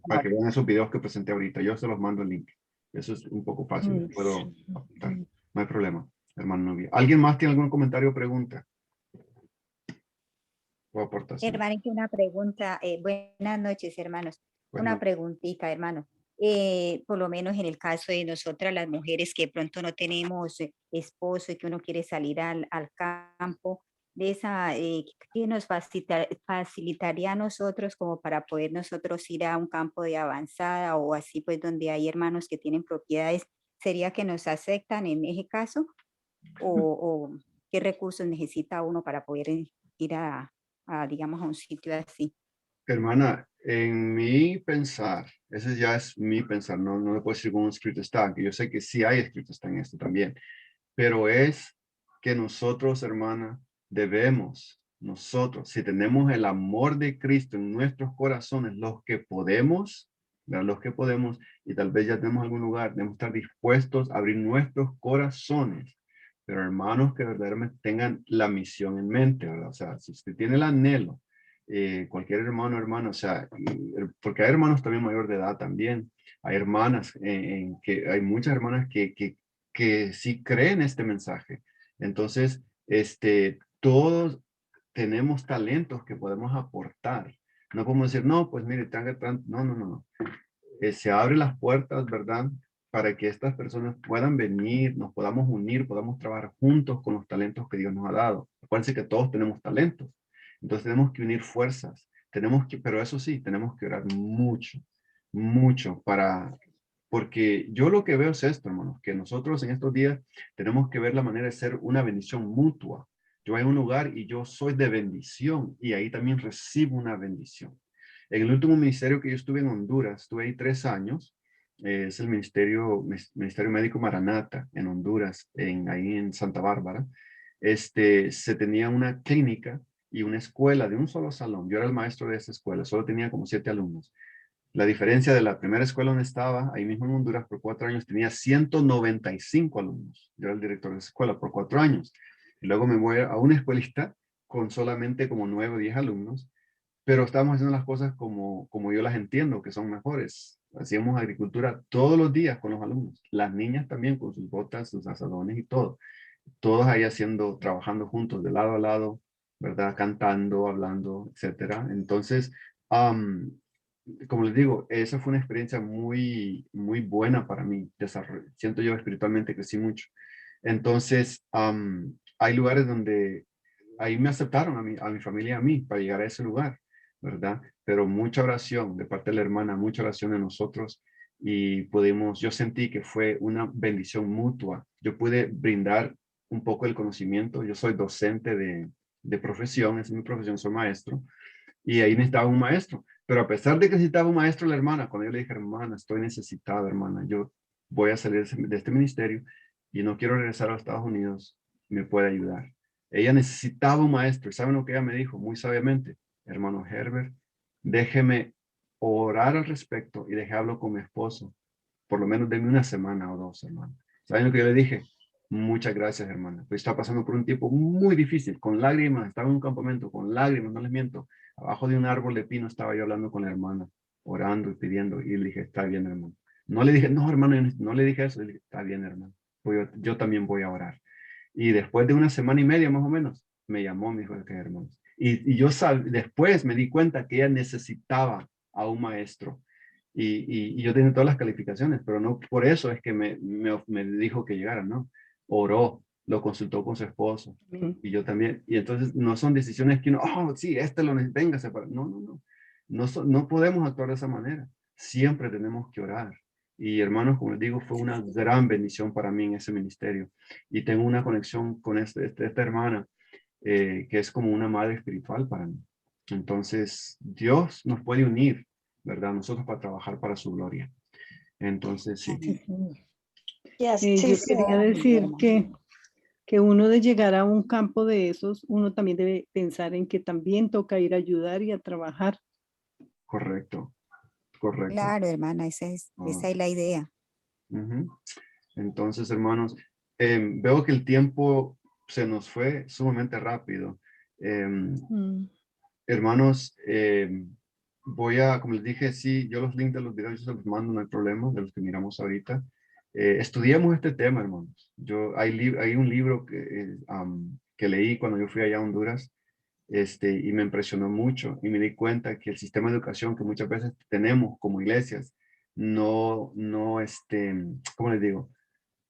para que vean esos videos que presenté ahorita. Yo se los mando el link. Eso es un poco fácil. Puedo apuntar. No hay problema, hermano Nubia. ¿Alguien más tiene algún comentario o pregunta? O aportación.
Hermanito, una pregunta. Buenas noches, hermanos.
Bueno.
Una preguntita, hermano. Por lo menos en el caso de nosotras, las mujeres que de pronto no tenemos esposo y que uno quiere salir al campo, de esa, ¿qué nos facilitaría a nosotros como para poder nosotros ir a un campo de avanzada o así, pues donde hay hermanos que tienen propiedades? ¿Sería que nos aceptan en ese caso? ¿O qué recursos necesita uno para poder ir digamos, a un sitio así?
Hermana, en mi pensar, ese ya es mi pensar, no le puedo decir cómo escrito está, que yo sé que sí hay escrito está en esto también, pero es que nosotros, hermana, nosotros, si tenemos el amor de Cristo en nuestros corazones, los que podemos, ¿verdad? Los que podemos, y tal vez ya tenemos algún lugar, debemos estar dispuestos a abrir nuestros corazones, pero hermanos que verdaderamente tengan la misión en mente, ¿verdad? O sea, si usted tiene el anhelo cualquier hermano, hermana, o sea, porque hay hermanos también mayor de edad también, hay hermanas, que hay muchas hermanas que sí creen este mensaje. Entonces, todos tenemos talentos que podemos aportar. No podemos decir, no, pues mire, no, no, no, no. Se abren las puertas, ¿verdad? Para que estas personas puedan venir, nos podamos unir, podamos trabajar juntos con los talentos que Dios nos ha dado. Acuérdense que todos tenemos talentos. Entonces tenemos que unir fuerzas. Pero eso sí, tenemos que orar mucho, mucho porque yo lo que veo es esto, hermanos, que nosotros en estos días tenemos que ver la manera de ser una bendición mutua. Yo voy a un lugar y yo soy de bendición y ahí también recibo una bendición. En el último ministerio que yo estuve en Honduras, estuve ahí 3 años, es el Ministerio Médico Maranata en Honduras, ahí en Santa Bárbara. Se tenía una clínica y una escuela de un solo salón. Yo era el maestro de esa escuela, solo tenía como 7 alumnos. La diferencia de la primera escuela donde estaba, ahí mismo en Honduras, por 4 años, tenía 195 alumnos. Yo era el director de esa escuela por 4 años. Y luego me voy a una escuelita con solamente como 9 o 10 alumnos, pero estábamos haciendo las cosas como yo las entiendo, que son mejores. Hacíamos agricultura todos los días con los alumnos. Las niñas también con sus botas, sus asadones y todo. Todos ahí trabajando juntos de lado a lado, ¿verdad? Cantando, hablando, etcétera. Entonces, como les digo, esa fue una experiencia muy, muy buena para mí. Siento yo espiritualmente crecí mucho. Entonces, hay lugares donde ahí me aceptaron a mi familia y a mí para llegar a ese lugar, ¿verdad? Pero mucha oración de parte de la hermana, mucha oración de nosotros y yo sentí que fue una bendición mutua. Yo pude brindar un poco el conocimiento. Yo soy docente de profesión, esa es mi profesión, soy maestro y ahí necesitaba un maestro. Pero a pesar de que necesitaba un maestro, la hermana, cuando yo le dije, hermana, estoy necesitada, hermana, yo voy a salir de este ministerio y no quiero regresar a los Estados Unidos, me puede ayudar. Ella necesitaba un maestro. ¿Saben lo que ella me dijo? Muy sabiamente, hermano Herbert, déjeme orar al respecto y hablo con mi esposo. Por lo menos denme una semana o 2 semanas. ¿Saben lo que yo le dije? Muchas gracias, hermana. Pues está pasando por un tiempo muy difícil, con lágrimas. Estaba en un campamento, con lágrimas, no les miento. Abajo de un árbol de pino estaba yo hablando con la hermana, orando y pidiendo. Y le dije, está bien, hermano. No le dije, no, hermano, no le dije eso. Le dije, está bien, hermano. Yo también voy a orar. Y después de una semana y media, más o menos, me llamó, me dijo, hermano. Y después me di cuenta que ella necesitaba a un maestro. Y yo tenía todas las calificaciones, pero no por eso es que me dijo que llegara, ¿no? Oró, lo consultó con su esposo. Y yo también. Y entonces no son decisiones que uno, oh, sí, véngase para. No, no, no. No podemos actuar de esa manera. Siempre tenemos que orar. Y hermanos, como les digo, fue una gran bendición para mí en ese ministerio. Y tengo una conexión con esta hermana, que es como una madre espiritual para mí. Entonces, Dios nos puede unir, ¿verdad? Nosotros para trabajar para su gloria. Entonces, sí.
Yo quería decir que uno de llegar a un campo de esos, uno también debe pensar en que también toca ir a ayudar y a trabajar.
Correcto, correcto.
Claro, hermana, esa es la idea.
Entonces, hermanos, veo que el tiempo se nos fue sumamente rápido. Hermanos, como les dije, sí, yo los links de los videos yo se los mando, no hay problema, de los que miramos ahorita. Estudiamos este tema, hermanos. Hay un libro que leí cuando yo fui allá a Honduras, y me impresionó mucho y me di cuenta que el sistema de educación que muchas veces tenemos como iglesias, no, ¿cómo les digo?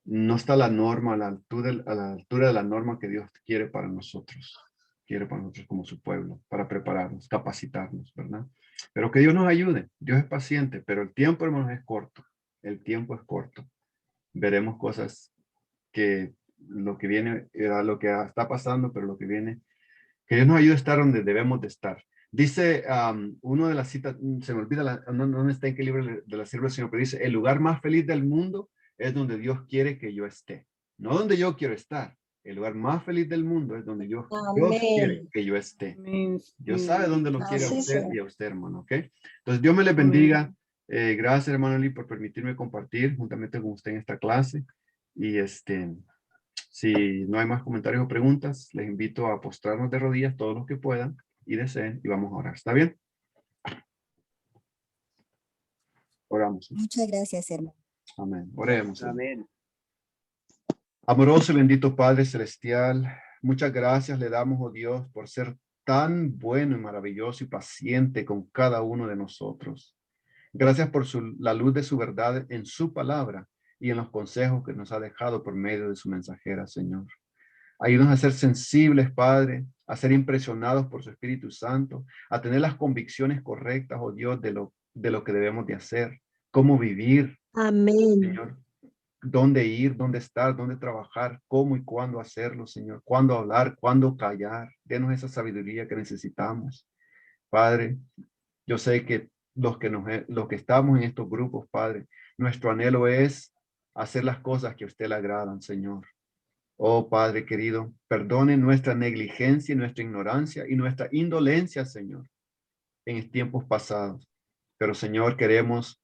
No está la norma a la altura de la norma que Dios quiere para nosotros como su pueblo, para prepararnos, capacitarnos, ¿verdad? Pero que Dios nos ayude. Dios es paciente, pero el tiempo, hermanos, es corto. El tiempo es corto. Veremos cosas que lo que viene era lo que está pasando, pero lo que viene, que Dios nos ayude a estar donde debemos de estar. Dice uno de las citas, se me olvida, no está en qué libro de la sierva del Señor, pero dice, el lugar más feliz del mundo es donde Dios quiere que yo esté. No donde yo quiero estar. El lugar más feliz del mundo es donde Dios quiere que yo esté. Dios sabe dónde lo quiere a usted y a usted, hermano, ¿ok? Entonces, Dios me les bendiga. Gracias, hermano Lee, por permitirme compartir juntamente con usted en esta clase. Y si no hay más comentarios o preguntas, les invito a postrarnos de rodillas todos los que puedan y deseen y vamos a orar. ¿Está bien? Oramos.
Muchas gracias, hermano.
Amén. Oremos.
Amén.
Amoroso y bendito Padre Celestial, muchas gracias le damos, oh Dios, por ser tan bueno y maravilloso y paciente con cada uno de nosotros. Gracias por la luz de su verdad en su palabra y en los consejos que nos ha dejado por medio de su mensajera, Señor. Ayúdanos a ser sensibles, Padre, a ser impresionados por su Espíritu Santo, a tener las convicciones correctas, oh Dios, de lo que debemos de hacer, cómo vivir,
Amén.
Señor. Dónde ir, dónde estar, dónde trabajar, cómo y cuándo hacerlo, Señor. Cuándo hablar, cuándo callar. Denos esa sabiduría que necesitamos. Padre, yo sé que los que estamos en estos grupos, Padre, nuestro anhelo es hacer las cosas que a usted le agradan, Señor. Oh, Padre querido, perdone nuestra negligencia, nuestra ignorancia y nuestra indolencia, Señor, en tiempos pasados. Pero, Señor, queremos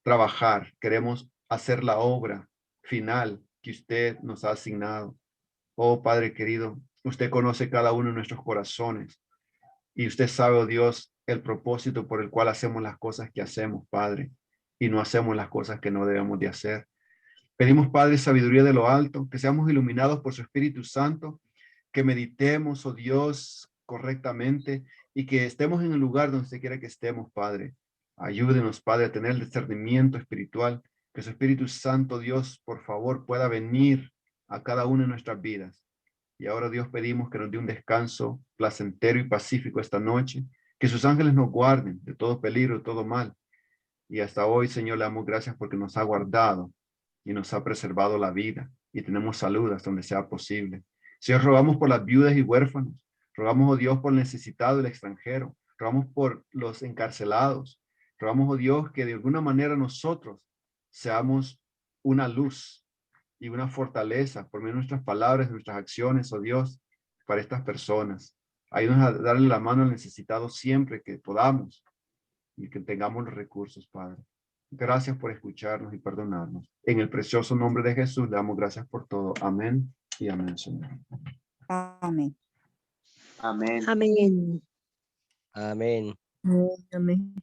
trabajar, queremos hacer la obra final que usted nos ha asignado. Oh, Padre querido, usted conoce cada uno de nuestros corazones y usted sabe, oh Dios, el propósito por el cual hacemos las cosas que hacemos, Padre, y no hacemos las cosas que no debemos de hacer. Pedimos, Padre, sabiduría de lo alto, que seamos iluminados por su Espíritu Santo, que meditemos, oh Dios, correctamente y que estemos en el lugar donde usted quiera que estemos, Padre. Ayúdenos, Padre, a tener el discernimiento espiritual, que su Espíritu Santo, Dios, por favor, pueda venir a cada una de nuestras vidas. Y ahora, Dios, pedimos que nos dé un descanso placentero y pacífico esta noche, que sus ángeles nos guarden de todo peligro, de todo mal. Y hasta hoy, Señor, le damos gracias porque nos ha guardado y nos ha preservado la vida y tenemos salud hasta donde sea posible. Señor, rogamos por las viudas y huérfanos, rogamos, oh Dios, por el necesitado y el extranjero, rogamos por los encarcelados, rogamos, oh Dios, que de alguna manera nosotros seamos una luz y una fortaleza por medio de nuestras palabras, de nuestras acciones, oh Dios, para estas personas. Ayúdanos a darle la mano al necesitado siempre que podamos y que tengamos los recursos, Padre. Gracias por escucharnos y perdonarnos. En el precioso nombre de Jesús le damos gracias por todo. Amén y amén, Señor.
Amén.
Amén.
Amén.
Amén.
Amén.